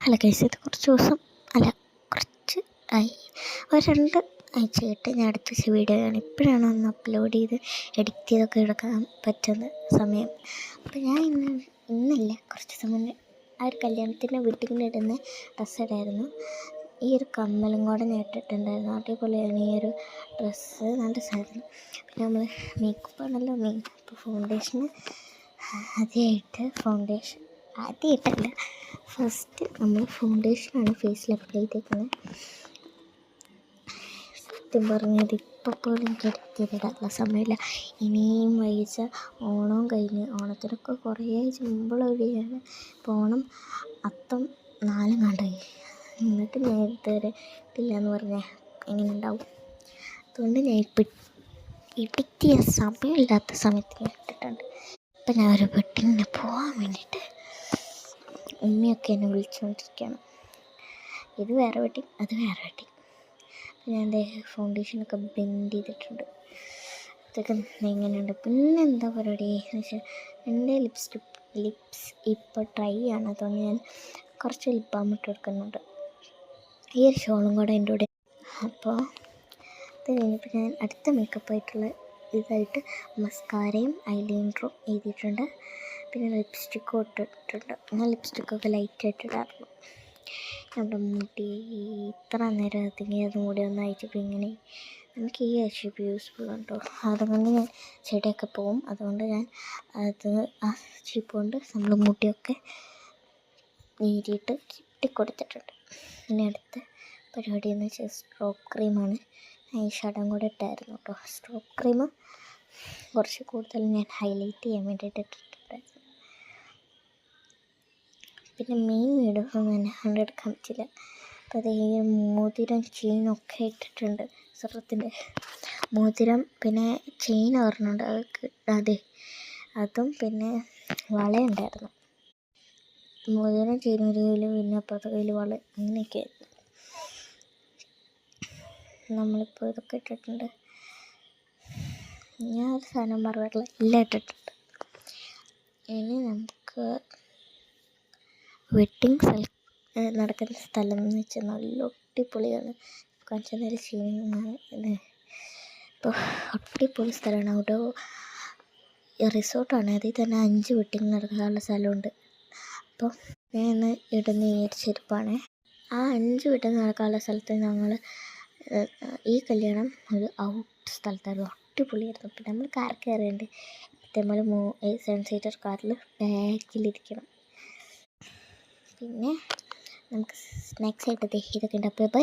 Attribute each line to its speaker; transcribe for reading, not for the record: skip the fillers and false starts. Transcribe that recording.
Speaker 1: അല്ല ഗൈസ്, ഇത് കുറച്ച് ദിവസം അല്ല കുറച്ച് ആയി, ഒരു 2 ആഴ്ചയായിട്ട് ഞാൻ എടുത്ത വെച്ച വീഡിയോ ആണ്. ഇപ്പോഴാണ് ഒന്ന് അപ്ലോഡ് ചെയ്ത് എഡിറ്റ് ചെയ്തൊക്കെ എടുക്കാൻ പറ്റുന്ന സമയം. അപ്പോൾ ഞാൻ ഇന്നല്ല കുറച്ച് ദിവസം മുന്നേ ആ ഒരു കല്യാണത്തിൻ്റെ വീട്ടിലിടുന്ന ഡ്രസ്സ് ഇടായിരുന്നു. ഈ ഒരു കമ്മലും കൂടെ ഞാൻ ഇട്ടിട്ടുണ്ടായിരുന്നു. അടിപൊളിയാണ് ഈ ഒരു ഡ്രസ്സ്, നല്ല രസമായിരുന്നു. പിന്നെ നമ്മൾ മേക്കപ്പാണല്ലോ മെയിൻ. അപ്പോൾ ഫൗണ്ടേഷന് ആദ്യമായിട്ടല്ല ഫസ്റ്റ് നമ്മൾ ഫൗണ്ടേഷനാണ് ഫേസിൽ അപ്ലൈ ചെയ്തേക്കുന്നത്. സത്യം പറഞ്ഞത് ഇപ്പോൾ പോലും എനിക്ക് എഡിറ്റ് ചെയ്തിടാനുള്ള സമയമില്ല. ഇനിയും വൈകിച്ച ഓണവും കഴിഞ്ഞ്, ഓണത്തിനൊക്കെ കുറേ മുമ്പുള്ള വീഡിയോയാണ്. ഇപ്പോൾ ഓണം അത്തം 4 കണ്ടായി, എന്നിട്ട് ഞാൻ ഇതുവരെ ഇട്ടില്ല എന്ന് പറഞ്ഞാൽ എങ്ങനെ ഉണ്ടാവും? അതുകൊണ്ട് ഞാൻ ഇപ്പം എഡിറ്റ് ചെയ്യാൻ സമയമില്ലാത്ത സമയത്ത് ഞാൻ ഇട്ടിട്ടുണ്ട്. ഇപ്പം ഞാൻ ഒരു വെഡിങ്ങിന് പോകാൻ വേണ്ടിയിട്ട് ഉമ്മയൊക്കെ എന്നെ വിളിച്ചുകൊണ്ടിരിക്കുകയാണ്. ഇത് വേറെ വെഡിങ്, അത് വേറെ വെഡിങ്. ഞാൻ എൻ്റെ ഫൗണ്ടേഷനൊക്കെ ബ്ലെൻഡ് ചെയ്തിട്ടുണ്ട്. ഇതൊക്കെ എങ്ങനെയുണ്ട്? പിന്നെ എന്താ പരിപാടി എന്ന് വെച്ചാൽ എൻ്റെ ലിപ്സ് ഇപ്പോൾ ഡ്രൈ ആണ്. അതുകൊണ്ട് ഞാൻ കുറച്ച് ലിപ് ബാം ഇട്ട് കൊടുക്കുന്നുണ്ട്. ഈ ഒരു ഷോളും കൂടെ എൻ്റെ കൂടെ. അപ്പോൾ ഇത് കഴിഞ്ഞപ്പോൾ ഞാൻ അടുത്ത മേക്കപ്പായിട്ടുള്ള ഇതായിട്ട് മസ്കാരയും ഐലൈനറും എഴുതിയിട്ടുണ്ട്. പിന്നെ ലിപ്സ്റ്റിക്കും ഇട്ടിട്ടുണ്ട്. ഞാൻ ലിപ്സ്റ്റിക്കൊക്കെ ലൈറ്റായിട്ട് ഇടാറുള്ളൂ. നമ്മുടെ മുടി ഇത്ര നേരം തിങ്ങിയത് മുടി ഒന്ന് അയച്ചപ്പോൾ ഇങ്ങനെ നമുക്ക് ഈ ഷേപ്പ് യൂസ്ഫുൾ ഉണ്ടോ, അതുകൊണ്ട് ഞാൻ ചെടിയൊക്കെ പോവും. അതുകൊണ്ട് ഞാൻ ആ ഷേപ്പ് കൊണ്ട് നമ്മൾ മുടിയൊക്കെ നീരിയിട്ട് കെട്ടിക്കൊടുത്തിട്ടുണ്ട്. പിന്നെ അടുത്ത പരിപാടി എന്ന് വെച്ചാൽ സ്ട്രോക്ക് ക്രീമാണ്. ഐ ഷാഡോയും കൂടെ ഇട്ടായിരുന്നു കേട്ടോ. സ്ട്രോക്ക് ക്രീം കുറച്ച് കൂടുതൽ ഞാൻ ഹൈലൈറ്റ് ചെയ്യാൻ വേണ്ടിയിട്ട് ഇട്ടിട്ടുണ്ടായിരുന്നു. പിന്നെ മെയിൻ വീഡിയോസൊന്നും എന്നെ കണ്ടെടുക്കാൻ പറ്റില്ല. അപ്പോൾ അത് ഈ മോതിരം ചെയിനൊക്കെ ഇട്ടിട്ടുണ്ട്. സ്വർണ്ണത്തിൻ്റെ മോതിരം പിന്നെ ചെയിൻ പറഞ്ഞുണ്ട്, അത് കിട്ടാതെ അതും പിന്നെ വളയുണ്ടായിരുന്നു. മോതിരം ചെയിൻ ഒരു കയ്യിൽ, പിന്നെ അപ്പുറത്തെ കയ്യിൽ വള, അങ്ങനെയൊക്കെ ആയിരുന്നു. നമ്മളിപ്പോൾ ഇതൊക്കെ ഇട്ടിട്ടുണ്ട്. ഞാൻ ഒരു സാധനം പറഞ്ഞിട്ടില്ല, എല്ലാം ഇട്ടിട്ടുണ്ട്. ഇനി നമുക്ക് വെഡ്ഡിങ് നടക്കുന്ന സ്ഥലം എന്ന് വെച്ചാൽ നല്ല അടിപൊളിയാണ്. കാഞ്ചനേരി ചെയ്യുന്നതാണ് ഇത്. ഇപ്പോൾ അടിപൊളി സ്ഥലമാണ്. അവിടെ റിസോർട്ടാണ്, അതിൽ തന്നെ 5 വെഡ്ഡിങ് നടക്കാനുള്ള സ്ഥലമുണ്ട്. അപ്പോൾ ഞാൻ ഇന്ന് ഇടുന്ന ഈ ഒരു ചെരുപ്പാണ്. ആ 5 വെഡ്ഡിങ് നടക്കാനുള്ള സ്ഥലത്ത് ഞങ്ങൾ ഈ കല്യാണം ഒരു ഔട്ട് സ്ഥലത്തായിരുന്നു. അടിപൊളിയായിരുന്നു. പിന്നെ നമ്മൾ കാർ കയറിയുണ്ട്. ഇതേപോലെ 7 സീറ്റർ കാറിൽ ബാക്കിലിരിക്കണം. പിന്നെ നമുക്ക് സ്നാക്സ് ആയിട്ട് ഇതൊക്കെ ഉണ്ട്. അപ്പോൾ